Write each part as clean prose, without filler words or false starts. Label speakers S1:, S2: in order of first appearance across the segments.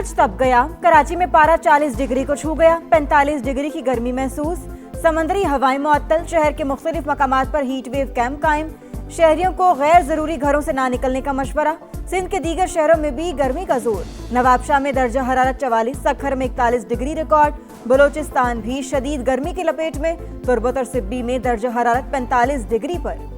S1: सूरज तप गया। कराची में पारा 40 डिग्री को छू गया। 45 डिग्री की गर्मी महसूस। समंदरी हवाएं मुअत्तल। शहर के मुख्तलिफ मकामात पर हीट वेव कैंप कायम। शहरियों को गैर जरूरी घरों से ना निकलने का मशवरा। सिंध के दीगर शहरों में भी गर्मी का जोर। नवाबशाह में दर्जा हरारत 44, सक्खर में 41 डिग्री रिकॉर्ड। बलोचिस्तान भी शदीद गर्मी की लपेट में। तुर्बत और सिब्बी में दर्जा हरारत 45 डिग्री पर।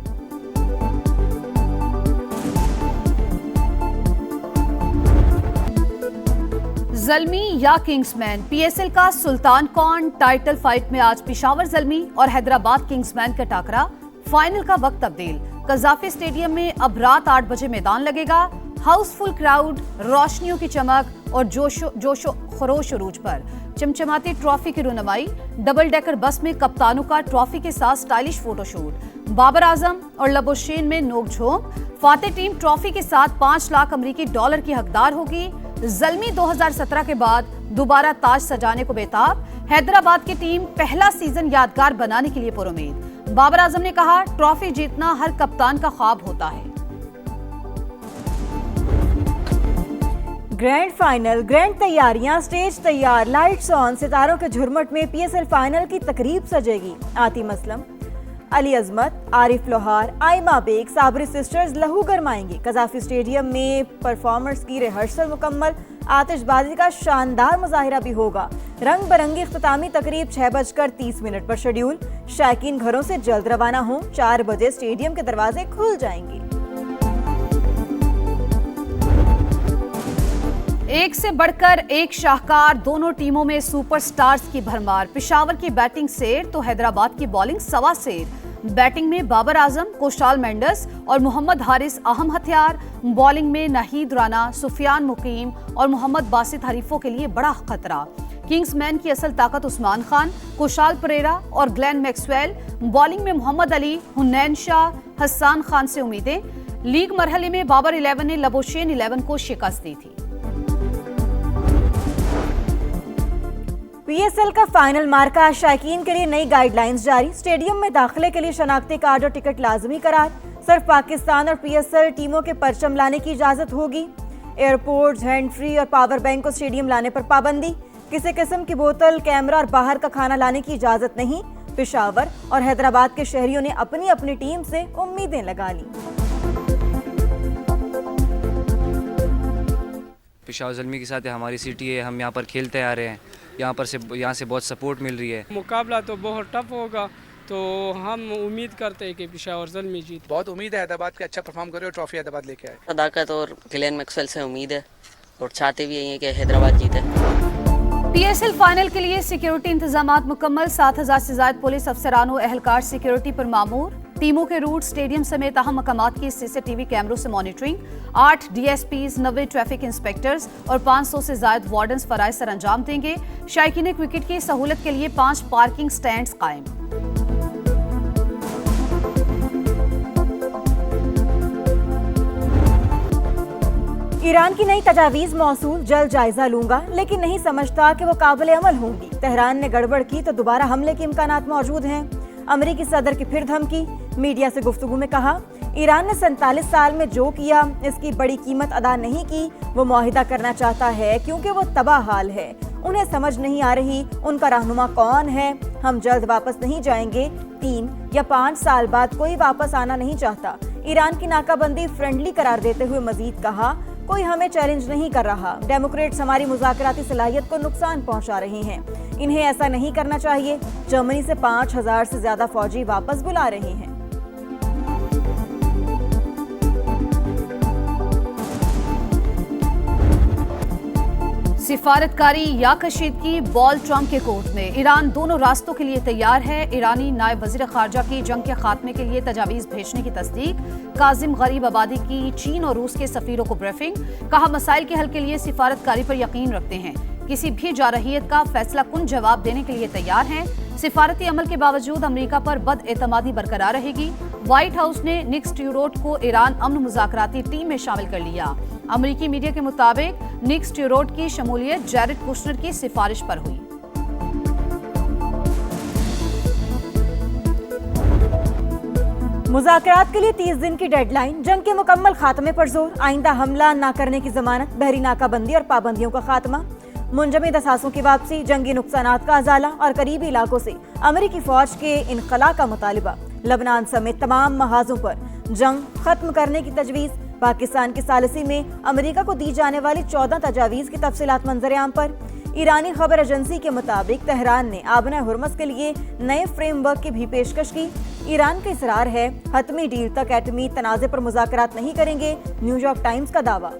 S2: ज़ल्मी या किंग्समैन, पीएसएल का सुल्तान कौन? टाइटल फाइट में आज पेशावर ज़ल्मी और हैदराबाद किंग्समैन का टाकरा। फाइनल का वक्त तब्दील। कज़ाफी स्टेडियम में अब रात 8 बजे मैदान लगेगा। हाउसफुल क्राउड, रोशनियों की चमक और जोशो खरोश उरूज पर। चमचमाती ट्रॉफी की रुनमाई। डबल डेकर बस में कप्तानों का ट्रॉफी के साथ स्टाइलिश फोटोशूट। बाबर आजम और लबुशेन में नोकझोंक। फातेह टीम ट्रॉफी के साथ 5 लाख अमरीकी डॉलर की हकदार होगी। ज़ल्मी 2017 के बाद दोबारा ताज सजाने को बेताब। हैदराबाद की टीम पहला सीजन यादगार बनाने के लिए पुरुमीद। बाबर आजम ने कहा, ट्रॉफी जीतना हर कप्तान का ख्वाब होता है।
S1: ग्रैंड फाइनल, ग्रैंड तैयारियां, स्टेज तैयार, लाइट्स ऑन। सितारों के झुरमुट में पीएसएल फाइनल की तकरीब सजेगी। आतिम असलम, अली अजमत, आरिफ लोहार, आइमा बेग, साबरी सिस्टर्स लहू गरमाएंगी। कज़ाफी स्टेडियम में परफॉर्मर्स की रिहर्सल मुकम्मल। आतिशबाजी का शानदार मुजाहिरा भी होगा। रंग बिरंगी इख्तितामी तकरीब 6:30 पर शेड्यूल। शायकीन घरों से जल्द रवाना हों। 4 बजे स्टेडियम के दरवाजे खुल जाएंगे।
S2: एक से बढ़कर एक शाहकार, दोनों टीमों में सुपरस्टार्स की भरमार। पेशावर की बैटिंग सेर तो हैदराबाद की बॉलिंग सवा सेर। बैटिंग में बाबर आजम, कुशाल मेंडस और मोहम्मद हारिस अहम हथियार। बॉलिंग में नाहिद राना, सुफियान मुकीम और मोहम्मद बासित हरीफों के लिए बड़ा खतरा। किंग्समैन की असल ताकत उस्मान खान, कुशाल परेरा और ग्लेन मैक्सवेल। बॉलिंग में मोहम्मद अली, हुनैन शाह, हसन खान से उम्मीदें। लीग मरहले में बाबर 11 ने लबुशेन 11 को शिकस्त दी थी।
S1: पीएसएल का फाइनल मार्का। शायकीन के लिए नई गाइडलाइंस जारी। स्टेडियम में दाखिले के लिए शनाख्ती कार्ड और टिकट लाजमी करार। सिर्फ पाकिस्तान और पीएसएल टीमों के परचम लाने की इजाजत होगी। एयरपोर्ट, हैंड फ्री और पावर बैंक को स्टेडियम लाने पर पाबंदी। किसी किस्म की बोतल, कैमरा और बाहर का खाना लाने की इजाजत नहीं। पेशावर और हैदराबाद के शहरियों ने अपनी अपनी टीम से उम्मीदें लगा ली।
S3: पेशावर ज़ल्मी के साथ हमारी सिटी है, हम यहाँ पर खेलते आ रहे हैं। यहाँ से बहुत सपोर्ट मिल रही है।
S4: मुकाबला तो बहुत टफ होगा, तो हम उम्मीद करते हैं कि पेशावर ज़ल्मी जीत।
S5: बहुत उम्मीद है हैदराबाद के अच्छा परफॉर्म करे और ट्रॉफी हैदराबाद लेके आए।
S6: सदाकत और ग्लेन मैक्सवेल से उम्मीद है और चाहते भी यही है कि हैदराबाद जीते।
S2: पीएसएल फाइनल के लिए सिक्योरिटी इंतजामात मुकम्मल। 7,000 से ज्यादा पुलिस अफसरान व एहलकार सिक्योरिटी पर मामूर। टीमों के रूट, स्टेडियम समेत अहम मकामात की सीसीटीवी कैमरों से मॉनिटरिंग। 8 डीएसपीज, 90 ट्रैफिक इंस्पेक्टर्स और 500 से ज्यादा वार्डन्स फराइज सर अंजाम देंगे। शायकीन क्रिकेट की सहूलत के लिए 5 पार्किंग स्टैंड्स कायम।
S1: ईरान की नई तजावीज मौसूल। जल्द जायजा लूंगा, लेकिन नहीं समझता कि वो काबिल अमल होंगी। तेहरान ने गड़बड़ की तो दोबारा हमले के इम्कानात मौजूद हैं। अमेरिकी सदर की फिर धमकी। मीडिया से गुफ्तगू में कहा, ईरान ने 47 साल में जो किया इसकी बड़ी कीमत अदा नहीं की। वो मुआहिदा करना चाहता है क्योंकि वो तबाह हाल है। उन्हें समझ नहीं आ रही उनका रहनुमा कौन है। हम जल्द वापस नहीं जाएंगे। 3 या 5 साल बाद कोई वापस आना नहीं चाहता। ईरान की नाकाबंदी फ्रेंडली करार देते हुए मजीद कहा, कोई हमें चैलेंज नहीं कर रहा। डेमोक्रेट्स हमारी मुज़ाकराती सलाहियत को नुकसान पहुंचा रहे हैं। इन्हें ऐसा नहीं करना चाहिए। जर्मनी से 5,000 से ज्यादा फौजी वापस बुला रहे हैं।
S2: सिफारतकारी या कशीदगी, बॉल ट्रंप के कोर्ट में। ईरान दोनों रास्तों के लिए तैयार है। ईरानी नायब वजीर खारजा की जंग के खात्मे के लिए तजावीज भेजने की तस्दीक। काजिम गरीब आबादी की चीन और रूस के सफीरों को ब्रीफिंग। कहा, मसाइल के हल के लिए सिफारतकारी पर यकीन रखते हैं। किसी भी जारहियत का फैसला कुन जवाब देने के लिए तैयार हैं। सिफारती अमल के बावजूद अमेरिका पर बदएतमादी बरकरार रहेगी। व्हाइट हाउस ने निक स्ट्यूरोट को ईरान अमन मुज़ाकराती टीम में शामिल कर लिया। अमेरिकी मीडिया के मुताबिक निक स्ट्यूरोट की शमूलियत जैरेड कुशनर की सिफारिश पर हुई।
S1: मुज़ाकरात के लिए 30 दिन की डेडलाइन, जंग के मुकम्मल खात्मे पर जोर, आइंदा हमला न करने की जमानत, बहरी नाकाबंदी और पाबंदियों का खात्मा, मुंजमद असासों की वापसी, जंगी नुकसानात का अजाला और करीबी इलाकों से अमरीकी फौज के इनखला का मुतालिबा, लबनान समेत तमाम महाजों पर जंग खत्म करने की तजवीज़, पाकिस्तान की सालिसी में अमरीका को दी जाने वाली 14 तजावीज़ की तफसीलात मंजर-ए-आम पर। ईरानी खबर एजेंसी के मुताबिक तेहरान ने आबना हुर्मस के लिए नए फ्रेमवर्क की भी पेशकश की। ईरान का इसरार है हतमी डील तक एटमी तनाज़े पर मुज़ाकरात नहीं करेंगे, न्यूयॉर्क टाइम्स का दावा।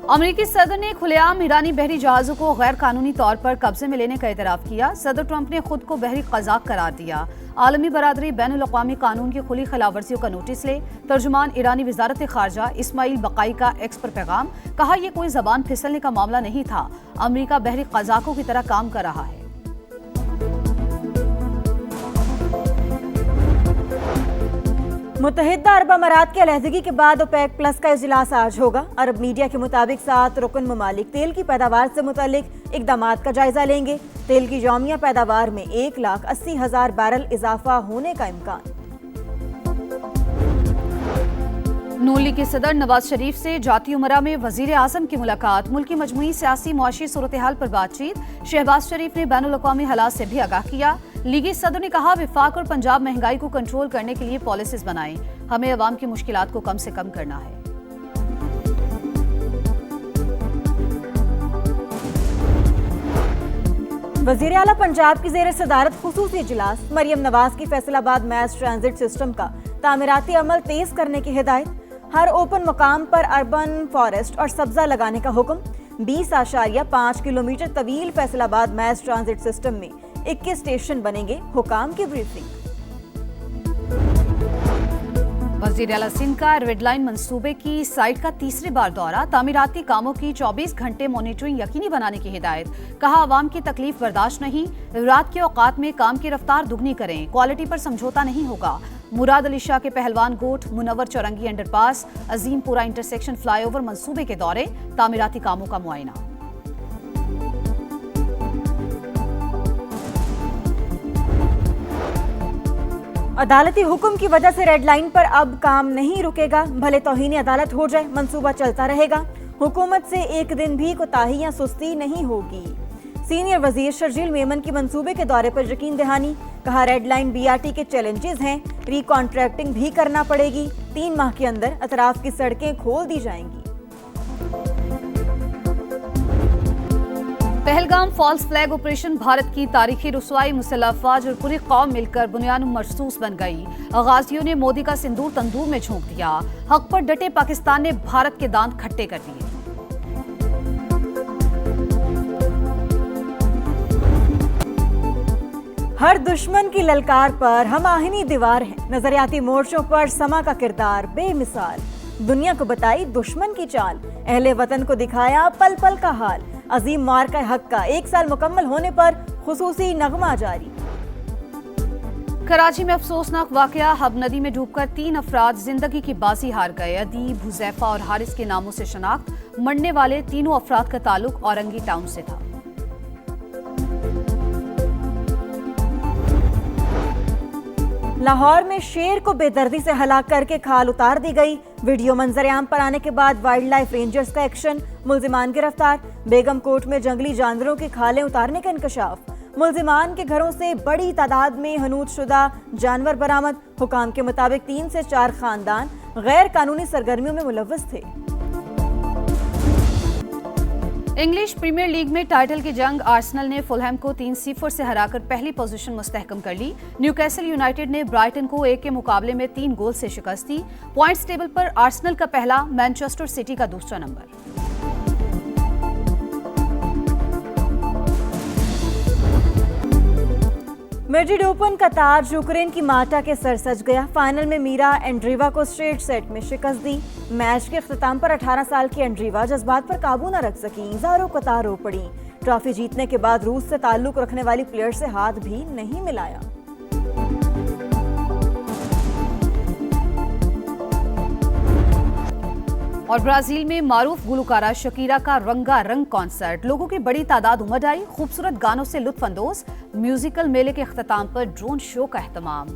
S2: अमेरिकी सदर ने खुलेआम ईरानी बहरी जहाजों को गैर कानूनी तौर पर कब्जे में लेने का एतराफ़ किया। सदर ट्रंप ने खुद को बहरी क़ज़ाक़ करार दिया। आलमी बरादरी बैनुल-अक़वामी कानून की खुली खिलाफवर्जियों का नोटिस ले। तर्जुमान ईरानी वज़ारत ख़ारजा इस्माइल बक़ाई का एक्स पर पैगाम, कहा यह कोई ज़बान फिसलने का मामला नहीं था, अमेरिका बहरी क़ज़ाक़ों की तरह काम कर रहा है।
S1: मुत्तहिदा अरब अमारात की अलहदगी के बाद ओपेक प्लस का इजलास आज होगा। अरब मीडिया के मुताबिक 7 रुकन ममालिक तेल की पैदावार से मुतल्लिक इक़दामात का जायजा लेंगे। तेल की यौमिया पैदावार में 1,80,000 बैरल इजाफा होने का इम्कान।
S2: नून लीग के सदर नवाज शरीफ से जाती उमरा में वजीर आजम की मुलाकात, मुल्की मजमूई सियासी मुआशी सूरत हाल पर बातचीत। शहबाज शरीफ ने बैनुल अक़वामी हालात से भी आगाह किया। लीगी सदर ने कहा विफाक और पंजाब महंगाई को कंट्रोल करने के लिए पॉलिसीज बनाएं, हमें अवाम की मुश्किलात को कम से कम करना है।
S1: वज़ीर आला पंजाब की ज़ेर सदारत खुसूसी इजलास, मरियम नवाज की फैसलाबाद मैस ट्रांजिट सिस्टम का तामीराती अमल तेज करने की हिदायत। हर ओपन मुकाम पर अर्बन फॉरेस्ट और सब्जा लगाने का हुक्म। 20.5 किलोमीटर तवील फैसलाबाद मैस ट्रांजिट सिस्टम में 21 स्टेशन बनेंगे, हुकाम की ब्रीफिंग।
S2: वज़ीर आला सिंध का रेड लाइन मंसूबे की साइट का तीसरी बार दौरा, तामीराती कामों की 24 घंटे मॉनिटरिंग यकीनी बनाने की हिदायत। कहा आवाम की तकलीफ बर्दाश्त नहीं, रात के औकात में काम की रफ्तार दुगनी करें, क्वालिटी पर समझौता नहीं होगा। मुराद अली शाह के पहलवान गोट, मुनव्वर चौरंगी अंडरपास, अजीमपुरा इंटरसेक्शन फ्लाईओवर मंसूबे के दौरे, तामीराती कामों का मुआयना।
S1: अदालती हुक्म की वजह से रेड लाइन पर अब काम नहीं रुकेगा, भले तौहीन अदालत हो जाए, मंसूबा चलता रहेगा। हुकूमत से एक दिन भी कोताही या सुस्ती नहीं होगी। सीनियर वजीर शर्जील मेमन की मंसूबे के दौरे पर यकीन दहानी, कहा रेड लाइन बीआरटी के चैलेंजेस हैं, रिकॉन्ट्रैक्टिंग भी करना पड़ेगी। 3 माह के अंदर अतराफ की सड़कें खोल दी जाएंगी।
S2: Pahalgam false flag operation Bharat की तारीखी रुसवाई, मुसल्लह अफवाज और पूरी कौम मिलकर बुनियाद महसूस बन गई। गाजियों ने मोदी का सिंदूर तंदूर में झोंक दिया। हक पर डटे पाकिस्तान ने भारत के दांत खट्टे कर दिए।
S1: हर दुश्मन की ललकार पर हम आहिनी दीवार हैं। नजरियाती मोर्चों पर समा का किरदार बेमिसाल, दुनिया को बताई दुश्मन की चाल, अहले वतन को दिखाया पल पल का हाल। अजीम मार्का हक का 1 साल मुकम्मल होने पर खुसूसी नगमा जारी।
S2: कराची में अफसोसनाक वाकया, हब नदी में डूबकर 3 अफराद जिंदगी की बाजी हार गए। अदीब, हुजैफा और हारिस के नामों से शनाख्त। मरने वाले तीनों अफराद का ताल्लुक औरंगी टाउन से था।
S1: लाहौर में शेर को बेदर्दी से हलाक करके खाल उतार दी गई। वीडियो मंजर-ए-आम पर आने के बाद वाइल्ड लाइफ रेंजर्स का एक्शन, मुल्जिमान गिरफ्तार। बेगम कोट में जंगली जानवरों की खालें उतारने का इंकशाफ। मुल्जिमान के घरों से बड़ी तादाद में हनूत शुदा जानवर बरामद। हुकाम के मुताबिक 3 से 4 खानदान गैर कानूनी सरगर्मियों में मुलव्वस थे।
S2: इंग्लिश प्रीमियर लीग में टाइटल की जंग, आर्सेनल ने फुलहैम को 3-0 से हराकर पहली पोजीशन मुस्तहकम कर ली। न्यूकैसल यूनाइटेड ने ब्राइटन को 1 के मुकाबले में 3 गोल से शिकस्त दी। पॉइंट्स टेबल पर आर्सेनल का पहला, मैनचेस्टर सिटी का दूसरा नंबर।
S1: मैड्रिड ओपन का ताज यूक्रेन की मार्टा के सर सज गया। फाइनल में मीरा एंड्रीवा को स्ट्रेट सेट में शिकस्त दी। मैच के अख्ताम पर 18 साल की एंड्रीवा जज्बात पर काबू न रख सकी, ज़ारों कतार रो पड़ी। ट्रॉफी जीतने के बाद रूस से ताल्लुक रखने वाली प्लेयर से हाथ भी नहीं मिलाया।
S2: और ब्राजील में मारूफ गुलकारा शकीरा का रंगारंग कॉन्सर्ट, लोगों की बड़ी तादाद उमड़ आई, खूबसूरत गानों से लुत्फ अंदोज। म्यूजिकल मेले के अख्ताम पर ड्रोन शो का एहतमाम।